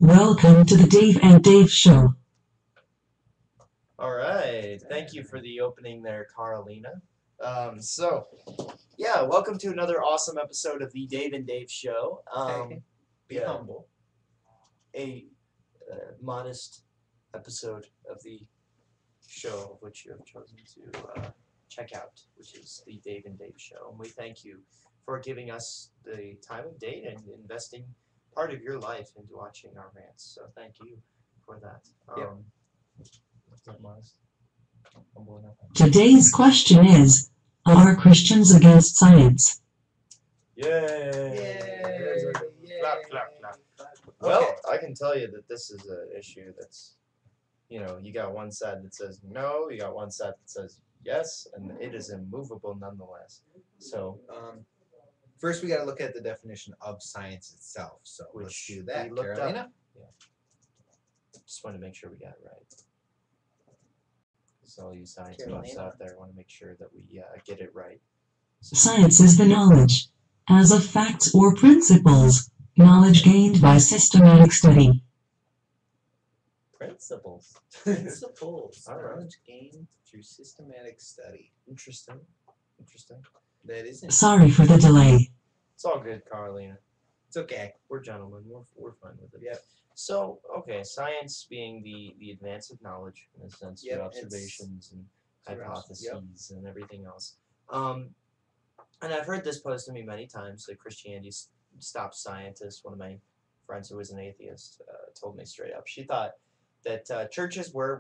Welcome to the Dave and Dave Show. All right. Thank you for the opening there, Carolina. Welcome to another awesome episode of the Dave and Dave Show. Be humble. A modest episode of the show, which you have chosen to check out, which is the Dave and Dave Show. And we thank you for giving us the time of day and investing part of your life into watching our rants. So thank you for that. Yep. What's that, modest? Humble enough. Today's question is, are Christians against science? Yay! Clap, clap, clap. Well, I can tell you that this is an issue that's, you got one side that says no, you got one side that says yes, and it is immovable nonetheless. So, First, we got to look at the definition of science itself. So let's do that, we looked Carolina. up. Yeah. Just want to make sure we got it right. So all you science buffs out there want to make sure that we get it right. Science is the knowledge, as of facts or principles, knowledge gained by systematic study. Principles. All right. Knowledge gained through systematic study. Interesting. That isn't. Sorry for the delay. It's all good, Carolina. It's okay. We're gentlemen. We're fine with it. Yep. So, okay, science being the advance of knowledge in a sense, through observations and hypotheses and everything else. And I've heard this posed to me many times that Christianity stops scientists. One of my friends who was an atheist told me straight up. She thought that churches were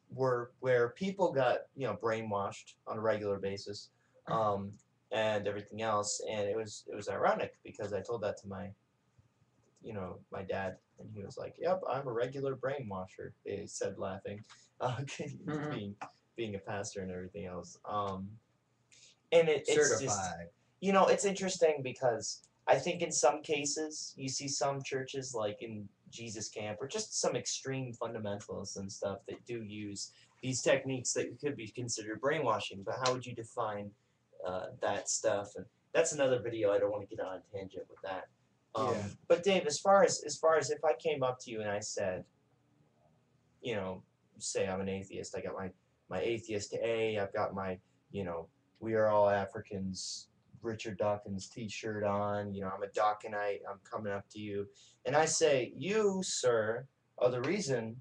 where people got brainwashed on a regular basis. And everything else, and it was ironic because I told that to my dad, and he was like, "Yep, I'm a regular brainwasher," he said, laughing, being a pastor and everything else. And it's certified. Just, it's interesting because I think in some cases you see some churches like in Jesus Camp or just some extreme fundamentalists and stuff that do use these techniques that could be considered brainwashing. But how would you define that stuff? And that's another video. I don't want to get on a tangent with that. But Dave, as far as if I came up to you and I said, say I'm an atheist, I got my atheist A, I've got my We Are All Africans Richard Dawkins t-shirt on, I'm a Dawkinite, I'm coming up to you, and I say, you, sir, are the reason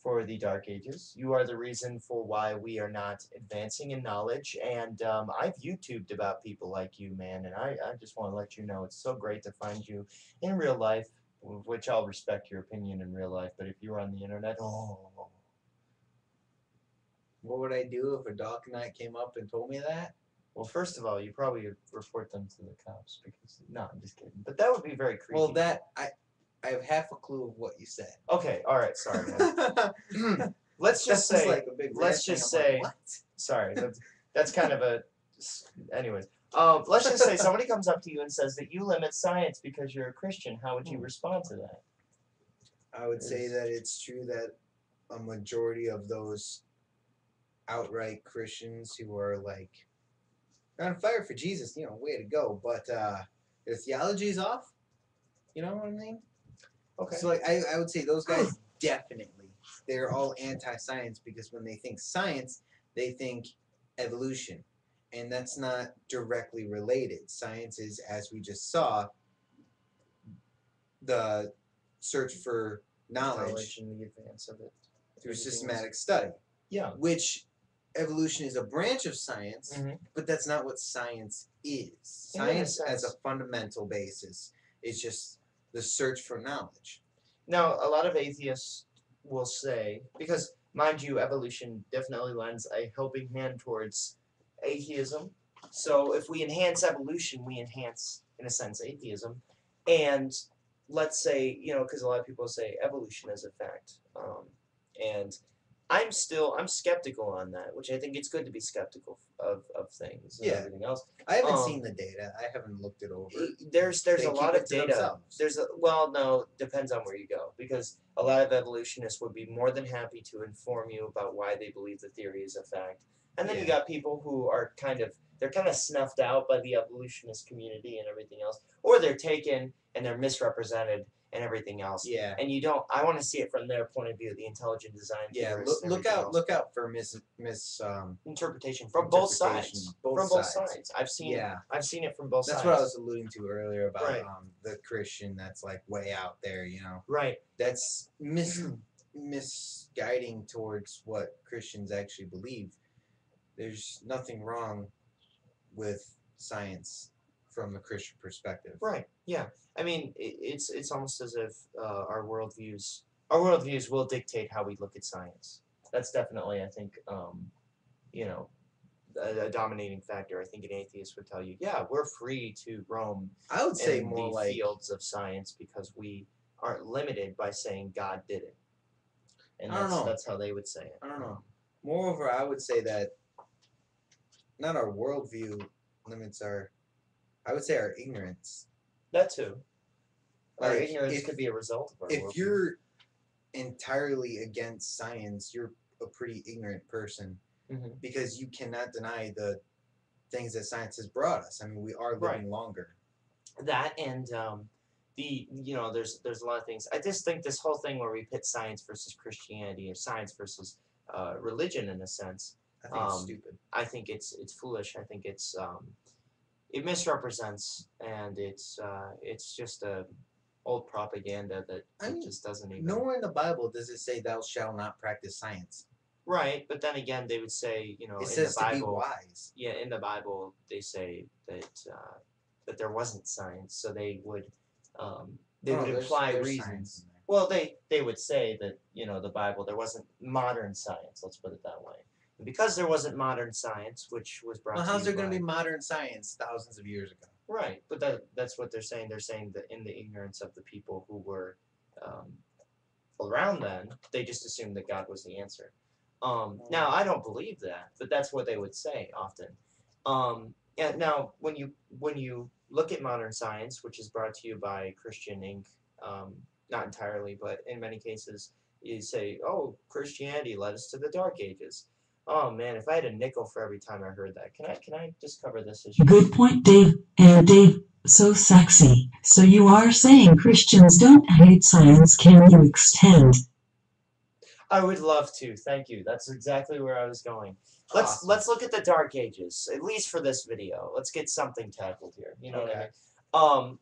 for the Dark Ages. You are the reason for why we are not advancing in knowledge. And I've YouTubed about people like you, man. And I just want to let you know it's so great to find you in real life, which I'll respect your opinion in real life. But if you were on the internet, What would I do if a Dawkinite came up and told me that? Well, first of all, you probably would report them to the cops because no, I'm just kidding. But that would be very creepy. Well, I have half a clue of what you said. Okay, all right, sorry. Let's just say. Like a big let's just say. Like, what? Sorry, that's kind of a. Anyways, let's just say somebody comes up to you and says that you limit science because you're a Christian. How would you respond to that? I would say that it's true that a majority of those outright Christians who are like on fire for Jesus, way to go. But their theology is off. You know what I mean? Okay. So like I would say those guys definitely, they're all anti-science because when they think science, they think evolution. And that's not directly related. Science is, as we just saw, the search for knowledge and the advance of it through systematic study. Yeah. Which evolution is a branch of science, but that's not what science is. Science as a fundamental basis is just the search for knowledge. Now, a lot of atheists will say, because, mind you, evolution definitely lends a helping hand towards atheism. So if we enhance evolution, we enhance, in a sense, atheism. And let's say, because a lot of people say evolution is a fact. And I'm skeptical on that, which I think it's good to be skeptical of things and everything else. I haven't seen the data. I haven't looked it over. There's a lot of data. Depends on where you go, because a lot of evolutionists would be more than happy to inform you about why they believe the theory is a fact. And then you got people who are kind of snuffed out by the evolutionist community and everything else, or they're taken and they're misrepresented and everything else. Yeah. And you don't. I want to see it from their point of view, the intelligent design theorists. Look out! Look out for interpretation from both sides. From both sides. I've seen it from both sides. That's what I was alluding to earlier about Right. The Christian that's like way out there, you know. Right. That's misguiding towards what Christians actually believe. There's nothing wrong with science from a Christian perspective. Right. Yeah. I mean, it's almost as if our worldviews will dictate how we look at science. That's definitely, I think, you know, a dominating factor. I think an atheist would tell you, yeah, we're free to roam. I would say in more the like fields of science because we aren't limited by saying God did it. And I don't know. That's how they would say it. I don't know. Moreover, I would say that not our worldview limits our. I would say our ignorance. That too. Our Like, ignorance could be a result of our If worldview. you're entirely against science, you're a pretty ignorant person because you cannot deny the things that science has brought us. I mean, we are living longer. That and there's a lot of things. I just think this whole thing where we pit science versus Christianity or science versus religion in a sense. I think it's stupid. I think it's foolish. I think it's it misrepresents, and it's just a old propaganda that just doesn't even. Nowhere in the Bible does it say thou shalt not practice science. Right, but then again, they would say, it in says the Bible, to be wise. Yeah, in the Bible, they say that that there wasn't science, so they would imply reasons. Well, they would say that the Bible, there wasn't modern science. Let's put it that way. And because there wasn't modern science, which was brought. Well, how's there going to be modern science thousands of years ago? Right, but that's what they're saying. They're saying that in the ignorance of the people who were around then, they just assumed that God was the answer. Now, I don't believe that, but that's what they would say often. And now, when you look at modern science, which is brought to you by Christian Inc., not entirely, but in many cases, you say, "Oh, Christianity led us to the Dark Ages." Oh man, if I had a nickel for every time I heard that, can I just cover this issue? Good point, Dave. And Dave, so sexy. So you are saying Christians don't hate science? Can you extend? I would love to. Thank you. That's exactly where I was going. Let's look at the Dark Ages, at least for this video. Let's get something tackled here. You know what I mean?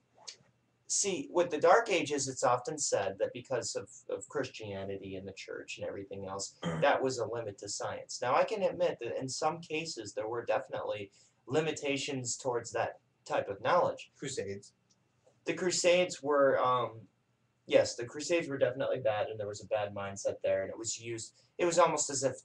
See, with the Dark Ages, it's often said that because of Christianity and the church and everything else, that was a limit to science. Now, I can admit that in some cases, there were definitely limitations towards that type of knowledge. Crusades. The Crusades were, yes, the Crusades were definitely bad, and there was a bad mindset there, and it was used. It was almost as if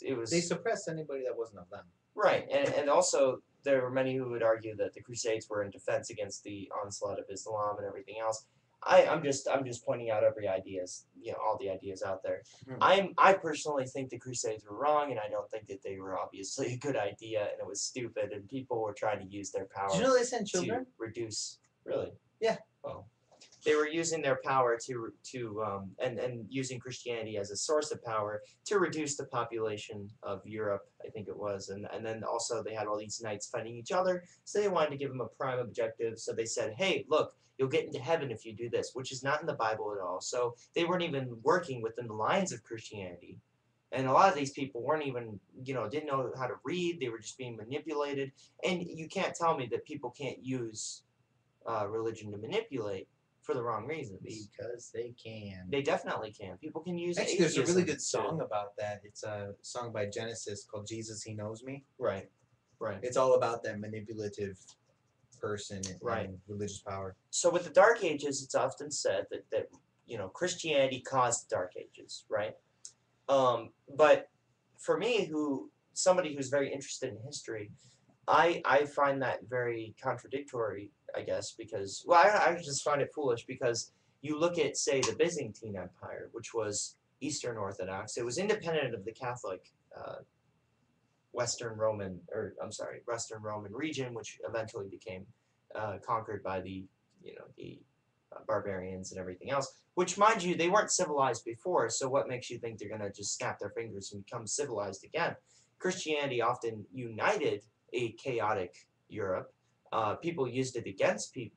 it was. They suppressed anybody that wasn't of them. Right, and also there were many who would argue that the Crusades were in defense against the onslaught of Islam and everything else. I'm just pointing out all the ideas out there. I personally think the Crusades were wrong, and I don't think that they were obviously a good idea, and it was stupid, and people were trying to use their power. Did you know they sent children? To reduce. Really? Yeah. Oh. They were using their power and using Christianity as a source of power to reduce the population of Europe, I think it was, and then also they had all these knights fighting each other, so they wanted to give them a prime objective, so they said, hey, look, you'll get into heaven if you do this, which is not in the Bible at all, so they weren't even working within the lines of Christianity, and a lot of these people weren't even, didn't know how to read, they were just being manipulated, and you can't tell me that people can't use religion to manipulate for the wrong reasons. Because they can. They definitely can. People can use Actually, there's a really good song about that. It's a song by Genesis called Jesus, He Knows Me. Right. It's all about that manipulative person and religious power. So with the Dark Ages, it's often said that Christianity caused the Dark Ages, right? But for me, somebody who's very interested in history, I find that very contradictory, I guess, because, well, I just find it foolish because you look at, say, the Byzantine Empire, which was Eastern Orthodox. It was independent of the Catholic Western Roman region, which eventually became conquered by the barbarians and everything else, which, mind you, they weren't civilized before, so what makes you think they're going to just snap their fingers and become civilized again? Christianity often united a chaotic Europe. People used it against the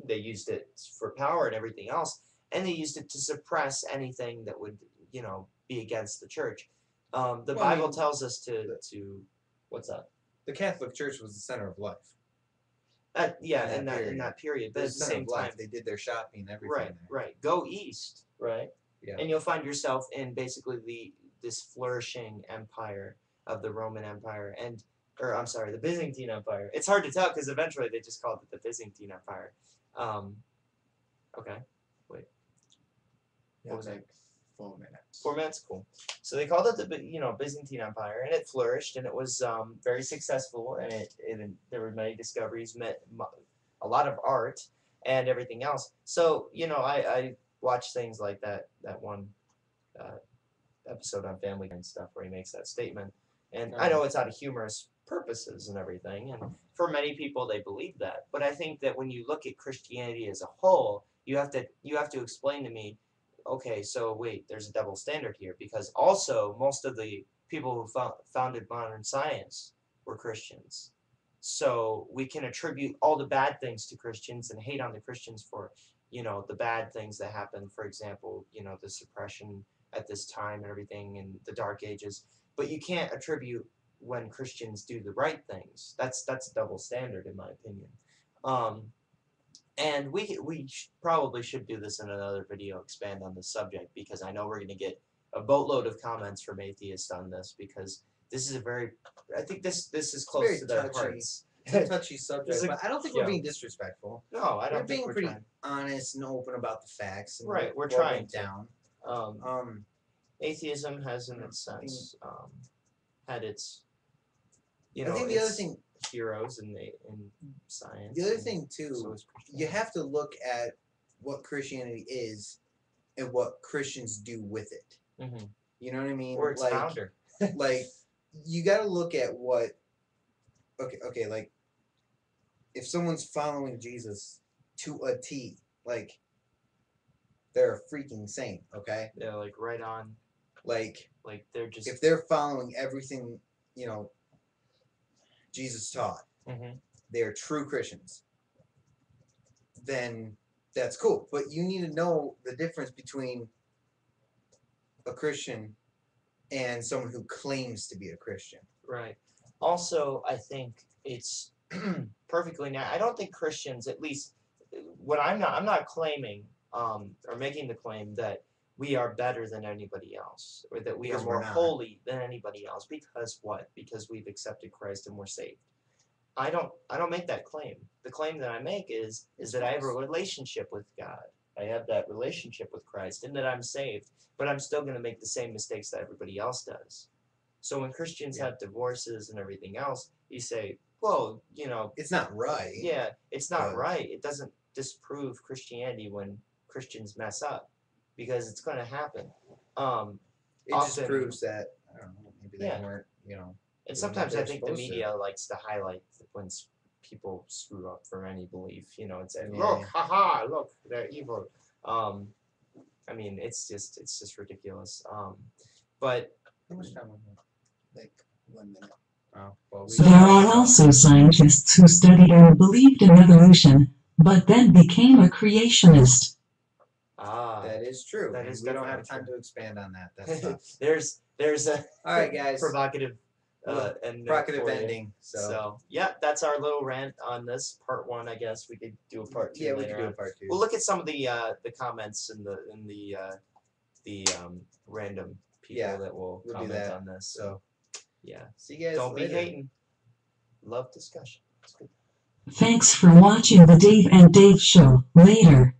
they used it for power and everything else, and they used it to suppress anything that would, you know, be against the church. The Bible tells us to what's that? The Catholic Church was the center of life. Yeah, in that period. But at the same time, they did their shopping and everything. Right, right. Go east, right? Yeah. And you'll find yourself in basically this flourishing empire of the Roman Empire, or I'm sorry, the Byzantine Empire. It's hard to tell because eventually they just called it the Byzantine Empire. Okay, wait. What was that? 4 minutes. 4 minutes, cool. So they called it the Byzantine Empire, and it flourished, and it was very successful, and there were many discoveries, a lot of art, and everything else. So I watch things like that one episode on Family Guy and stuff where he makes that statement, and I know it's out of humorous purposes and everything, and for many people they believe that, but I think that when you look at Christianity as a whole, you have to explain to me, okay, so wait, there's a double standard here, because also most of the people who founded modern science were Christians. So we can attribute all the bad things to Christians and hate on the Christians for, the bad things that happened, for example, the suppression at this time and everything in the Dark Ages. But you can't attribute when Christians do the right things. That's a double standard in my opinion. And we probably should do this in another video, expand on this subject, because I know we're going to get a boatload of comments from atheists on this, because this is I think this is close to their hearts. It's a touchy subject, but I don't think we're being disrespectful. No, I don't we're think being pretty honest and open about the facts. And right, we're trying down. Atheism has, in its sense, had its, I think the other thing, heroes in science. The other thing too, you have to look at what Christianity is and what Christians do with it. Mm-hmm. You know what I mean? Or its founder. Like, you got to look at what. Okay, like, if someone's following Jesus to a T, like, they're a freaking saint. Okay. They're like right on. Like they're just. If they're following everything, Jesus taught, they are true Christians, then that's cool. But you need to know the difference between a Christian and someone who claims to be a Christian. Right. Also, I think it's perfectly I don't think Christians, at least I'm not claiming or making the claim that we are better than anybody else, or that we are more holy than anybody else. Because what? Because we've accepted Christ and we're saved. I don't make that claim. The claim that I make is that I have a relationship with God. I have that relationship with Christ, and that I'm saved. But I'm still going to make the same mistakes that everybody else does. So when Christians have divorces and everything else, you say, well, it's not right. Yeah, it's not right. It doesn't disprove Christianity when Christians mess up, because it's going to happen. It just proves that, I don't know, maybe they weren't, And sometimes I think the media likes to highlight when people screw up from any belief. It's look, haha, look, they're evil. I mean, it's just ridiculous. But how much time was it? Like 1 minute. Oh, well, there are also scientists who studied and believed in evolution, but then became a creationist. That is true. That is we don't have time to expand on that. That's tough. There's a all right, guys. Provocative ending. So yeah, that's our little rant on this part 1. I guess we could do a part 2. Yeah, we could do a part 2. We'll look at some of the comments in the random people that will comment on this. So yeah, see you guys. Don't be hating. Love discussion. It's good. Thanks for watching the Dave and Dave Show. Later.